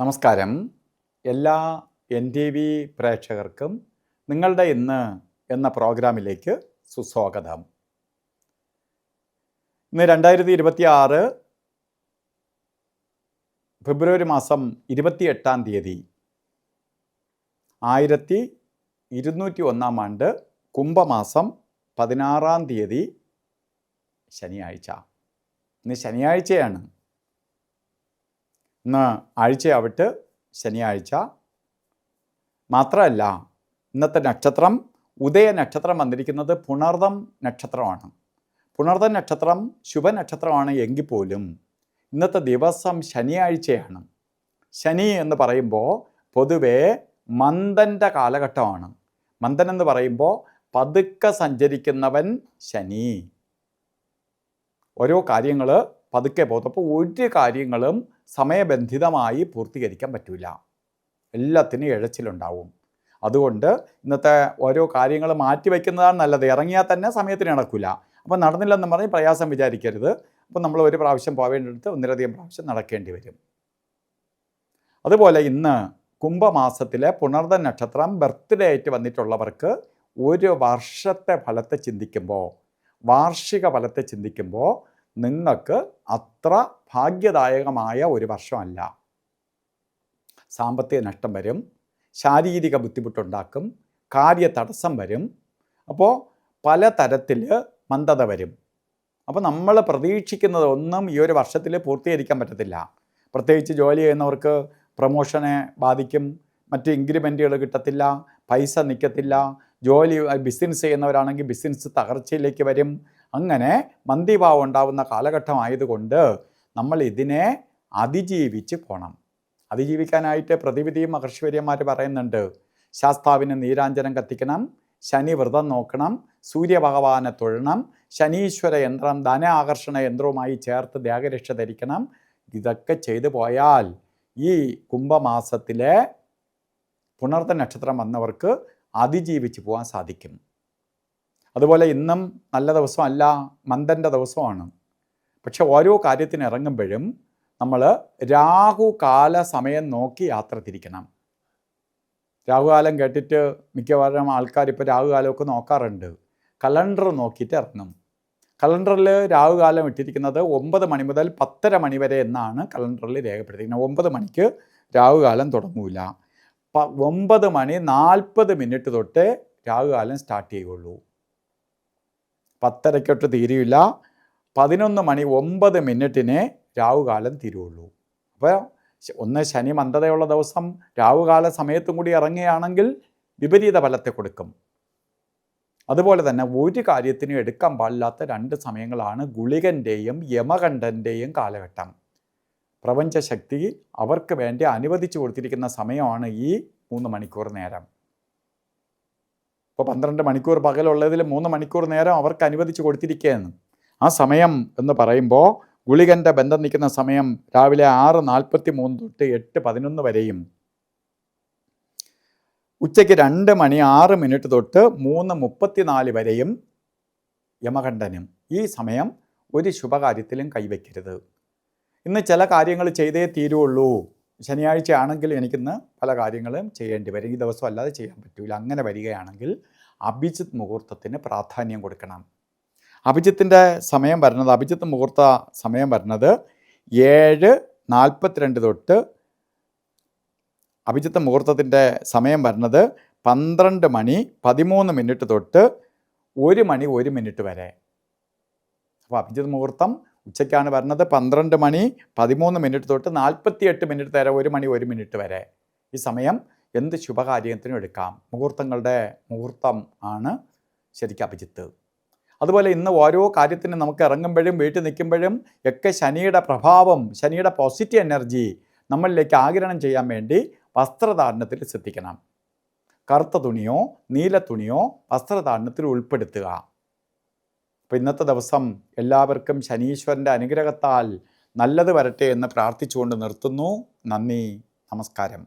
നമസ്കാരം. എല്ലാ NTV പ്രേക്ഷകർക്കും നിങ്ങളുടെ ഇന്ന് എന്ന പ്രോഗ്രാമിലേക്ക് സുസ്വാഗതം. ഇന്ന് 2026 ഫെബ്രുവരി മാസം 28 തീയതി 1201 ആണ്ട് കുംഭമാസം 16 തീയതി ശനിയാഴ്ച. ഇന്ന് ശനിയാഴ്ചയാണ്. ഇന്ന് ആഴ്ചയാവട്ട് ശനിയാഴ്ച. മാത്രമല്ല, ഇന്നത്തെ നക്ഷത്രം ഉദയ നക്ഷത്രം വന്നിരിക്കുന്നത് പുണർദം നക്ഷത്രമാണ്. പുണർദം നക്ഷത്രം ശുഭനക്ഷത്രമാണ് എങ്കിൽ പോലും ഇന്നത്തെ ദിവസം ശനിയാഴ്ചയാണ്. ശനി എന്ന് പറയുമ്പോൾ പൊതുവേ മന്ദൻ്റെ കാലഘട്ടമാണ്. മന്ദൻ എന്ന് പറയുമ്പോൾ പതുക്കെ സഞ്ചരിക്കുന്നവൻ ശനി. ഓരോ കാര്യങ്ങൾ പതുക്കെ പോകും. അപ്പോൾ ഒരു കാര്യങ്ങളും സമയബന്ധിതമായി പൂർത്തീകരിക്കാൻ പറ്റില്ല. എല്ലാത്തിനും ഇഴച്ചിലുണ്ടാവും. അതുകൊണ്ട് ഇന്നത്തെ ഓരോ കാര്യങ്ങൾ മാറ്റിവെക്കുന്നതാണ് നല്ലത്. ഇറങ്ങിയാൽ തന്നെ സമയത്തിന് നടക്കില്ല. അപ്പോൾ നടന്നില്ലെന്ന് പറഞ്ഞ് പ്രയാസം വിചാരിക്കരുത്. അപ്പോൾ നമ്മൾ ഒരു പ്രാവശ്യം പോവേണ്ടടുത്ത് ഒന്നിലധികം പ്രാവശ്യം നടക്കേണ്ടി വരും. അതുപോലെ ഇന്ന് കുംഭമാസത്തിലെ പുണർദ നക്ഷത്രം ബർത്ത്ഡേ ആയിട്ട് വന്നിട്ടുള്ളവർക്ക് ഒരു വർഷത്തെ ഫലത്തെ ചിന്തിക്കുമ്പോൾ, വാർഷിക ഫലത്തെ ചിന്തിക്കുമ്പോൾ നിങ്ങൾക്ക് അത്ര ഭാഗ്യദായകമായ ഒരു വർഷമല്ല. സാമ്പത്തിക നഷ്ടം വരും, ശാരീരിക ബുദ്ധിമുട്ടുണ്ടാക്കും, കാര്യ തടസ്സം വരും. അപ്പോൾ പലതരത്തിൽ മന്ദത വരും. അപ്പോൾ നമ്മൾ പ്രതീക്ഷിക്കുന്നതൊന്നും ഈ ഒരു വർഷത്തിൽ പൂർത്തീകരിക്കാൻ പറ്റത്തില്ല. പ്രത്യേകിച്ച് ജോലി ചെയ്യുന്നവർക്ക് പ്രൊമോഷനെ ബാധിക്കും, മറ്റ് ഇൻക്രിമെൻറ്റുകൾ കിട്ടത്തില്ല, പൈസ നിൽക്കത്തില്ല. ബിസിനസ് ചെയ്യുന്നവരാണെങ്കിൽ ബിസിനസ് തകർച്ചയിലേക്ക് വരും. അങ്ങനെ മന്ദിഭാവം ഉണ്ടാവുന്ന കാലഘട്ടമായതുകൊണ്ട് നമ്മൾ ഇതിനെ അതിജീവിച്ച് പോകണം. അതിജീവിക്കാനായിട്ട് പ്രതിവിധിയും മഹർഷിവര്യന്മാർ പറയുന്നുണ്ട്. ശാസ്താവിന് നീരാഞ്ജനം കത്തിക്കണം, ശനി വ്രതം നോക്കണം, സൂര്യഭഗവാനെ തൊഴണം, ശനീശ്വര യന്ത്രം ധന ആകർഷണ യന്ത്രവുമായി ചേർത്ത് ദേഹരക്ഷ ധരിക്കണം. ഇതൊക്കെ ചെയ്തു പോയാൽ ഈ കുംഭമാസത്തിലെ പുണർദ നക്ഷത്രം വന്നവർക്ക് അതിജീവിച്ച് പോകാൻ സാധിക്കും. അതുപോലെ ഇന്നും നല്ല ദിവസമല്ല, മന്ദൻ്റെ ദിവസമാണ്. പക്ഷെ ഓരോ കാര്യത്തിന് ഇറങ്ങുമ്പോഴും നമ്മൾ രാഹുകാല സമയം നോക്കി യാത്ര തിരിക്കണം. രാഹുകാലം കേട്ടിട്ട് മിക്കവാറും ആൾക്കാർ ഇപ്പോൾ രാഹുകാലമൊക്കെ നോക്കാറുണ്ട്. കലണ്ടർ നോക്കിയിട്ട് ഇറങ്ങും. കലണ്ടറിൽ രാഹുകാലം ഇട്ടിരിക്കുന്നത് 9 മണി മുതൽ 10:30 മണി വരെ എന്നാണ് കലണ്ടറിൽ രേഖപ്പെടുത്തിയിരിക്കുന്നത്. 9 മണിക്ക് രാഹുകാലം തുടങ്ങൂല. 9:40 തൊട്ട് രാഹുകാലം സ്റ്റാർട്ട് ചെയ്യുള്ളൂ. 10:30 തീരില്ല. 11:09 രാഹുകാലം തീരുള്ളൂ. അപ്പോൾ ഒന്ന് ശനി മന്ദതയുള്ള ദിവസം രാഹുകാല സമയത്തും കൂടി ഇറങ്ങുകയാണെങ്കിൽ വിപരീത ഫലത്തെ കൊടുക്കും. അതുപോലെ തന്നെ ഒരു കാര്യത്തിനും എടുക്കാൻ പാടില്ലാത്ത 2 സമയങ്ങളാണ് ഗുളികൻ്റെയും യമകണ്ഠൻ്റെയും കാലഘട്ടം. പ്രപഞ്ചശക്തി അവർക്ക് വേണ്ടി അനുവദിച്ചു കൊടുത്തിരിക്കുന്ന സമയമാണ് ഈ 3 മണിക്കൂർ നേരം. ഇപ്പോൾ 12 മണിക്കൂർ പകലുള്ളതിൽ 3 മണിക്കൂർ നേരം അവർക്ക് അനുവദിച്ചു കൊടുത്തിരിക്കുകയാണ്. ആ സമയം എന്ന് പറയുമ്പോൾ ഗുളികൻ്റെ ബന്ധം നിൽക്കുന്ന സമയം രാവിലെ 6:43 തൊട്ട് 8:11 വരെയും, ഉച്ചയ്ക്ക് 2:06 തൊട്ട് 3:34 വരെയും യമകണ്ഠനും. ഈ സമയം ഒരു ശുഭകാര്യത്തിലും കൈവയ്ക്കരുത്. ഇന്ന് ചില കാര്യങ്ങൾ ചെയ്തേ തീരുള്ളൂ. ശനിയാഴ്ച ആണെങ്കിൽ എനിക്കിന്ന് പല കാര്യങ്ങളും ചെയ്യേണ്ടി വരും, ഈ ദിവസം അല്ലാതെ ചെയ്യാൻ പറ്റില്ല. അങ്ങനെ വരികയാണെങ്കിൽ അഭിജിത്ത് മുഹൂർത്തത്തിന് പ്രാധാന്യം കൊടുക്കണം. അഭിജിത്തിൻ്റെ സമയം വരുന്നത്, അഭിജിത്ത് മുഹൂർത്ത സമയം വരുന്നത് 7:42 തൊട്ട്, അഭിജിത്ത് മുഹൂർത്തത്തിൻ്റെ സമയം വരുന്നത് 12:13 തൊട്ട് 1:01 വരെ. അപ്പോൾ അഭിജിത്ത് മുഹൂർത്തം ഉച്ചയ്ക്കാണ് വരുന്നത്. 12:13 തൊട്ട് 48 വരെ, 1:01 വരെ. ഈ സമയം എന്ത് ശുഭകാര്യത്തിനും എടുക്കാം. മുഹൂർത്തങ്ങളുടെ മുഹൂർത്തം ആണ് ശരിക്കും അഭിജിത്ത്. അതുപോലെ ഇന്ന് ഓരോ കാര്യത്തിനും നമുക്ക് ഇറങ്ങുമ്പോഴും വീട്ടിൽ നിൽക്കുമ്പോഴും ഒക്കെ ശനിയുടെ പ്രഭാവം, ശനിയുടെ പോസിറ്റീവ് എനർജി നമ്മളിലേക്ക് ആഗിരണം ചെയ്യാൻ വേണ്ടി വസ്ത്രധാരണത്തിൽ ശ്രദ്ധിക്കണം. കറുത്ത തുണിയോ നീല തുണിയോ വസ്ത്രധാരണത്തിൽ ഉൾപ്പെടുത്തുക. അപ്പോൾ ഇന്നത്തെ ദിവസം എല്ലാവർക്കും ശനീശ്വരൻ്റെ അനുഗ്രഹത്താൽ നല്ലത് വരട്ടെ എന്ന് പ്രാർത്ഥിച്ചുകൊണ്ട് നിർത്തുന്നു. നന്ദി, നമസ്കാരം.